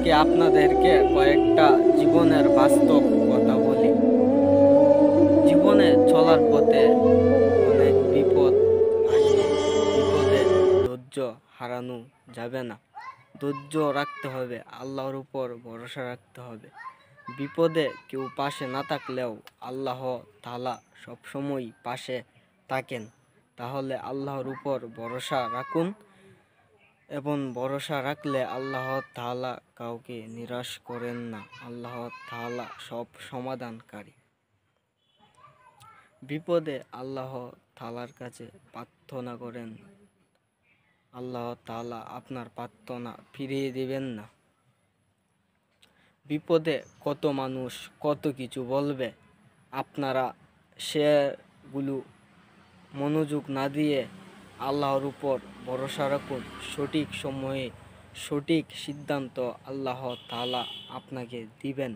আজকে আপনাদেরকে কয়েকটা জীবনের বাস্তব কথা বলি। জীবনে চলার পথে অনেক বিপদ আসবে। বিপদে ধৈর্য হারানো যাবে না। ধৈর্য রাখতে হবে, আল্লাহর উপর ভরসা রাখতে হবে। বিপদে কেউ পাশে না থাকলেও আল্লাহ তাআলা সবসময় পাশে থাকেন। তাহলে আল্লাহর উপর ভরসা রাখুন এবং ভরসা রাখলে আল্লাহ তাআলা কাউকে নিরাশ করেন না। আল্লাহ তাআলা সব সমাধানকারী। বিপদে আল্লাহ তাআলার কাছে প্রার্থনা করেন, আল্লাহ তাআলা আপনার প্রার্থনা ফিরিয়ে দিবেন না। বিপদে কত মানুষ কত কিছু বলবে, আপনারা সেগুলো মনোযোগ না দিয়ে আল্লাহর উপর ভরসা রাখুন। সঠিক সময়ে সঠিক সিদ্ধান্ত আল্লাহ তাআলা আপনাকে দিবেন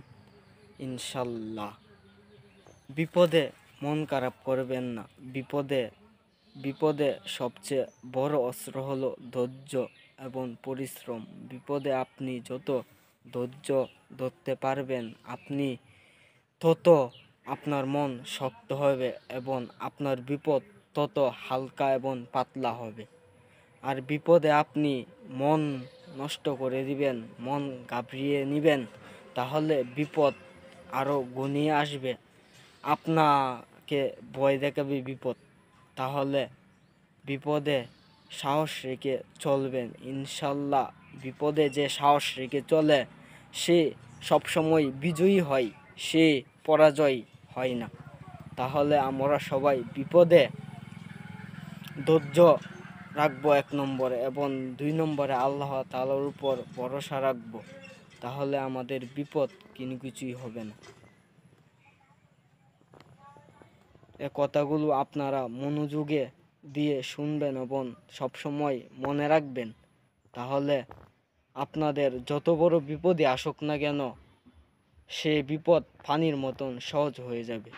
ইনশাল্লাহ। বিপদে মন খারাপ করবেন না। বিপদে সবচেয়ে বড় অস্ত্র হলো ধৈর্য এবং পরিশ্রম। বিপদে আপনি যত ধৈর্য ধরতে পারবেন, আপনি তত আপনার মন শক্ত হবে এবং আপনার বিপদ তত হালকা এবং পাতলা হবে। আর বিপদে আপনি মন নষ্ট করে দিবেন, মন ঘাবড়িয়ে নেবেন, তাহলে বিপদ আরও ঘনিয়ে আসবে, আপনাকে ভয় দেখাবে বিপদ। তাহলে বিপদে সাহস রেখে চলবেন ইনশাল্লাহ। বিপদে যে সাহস রেখে চলে সে সবসময় বিজয়ী হয়, সে পরাজয় হয় না। তাহলে আমরা সবাই বিপদে ধৈর্য রাখবো 1 নম্বরে, এবং 2 নম্বরে আল্লাহ তাআলার উপর ভরসা রাখবো। তাহলে আমাদের বিপদ কিছুই হবে না। এ কথাগুলো আপনারা মনোযোগে দিয়ে শুনবেন এবং সবসময় মনে রাখবেন। তাহলে আপনাদের যত বড় বিপদই আসুক না কেন, সে বিপদ পানির মতন সহজ হয়ে যাবে।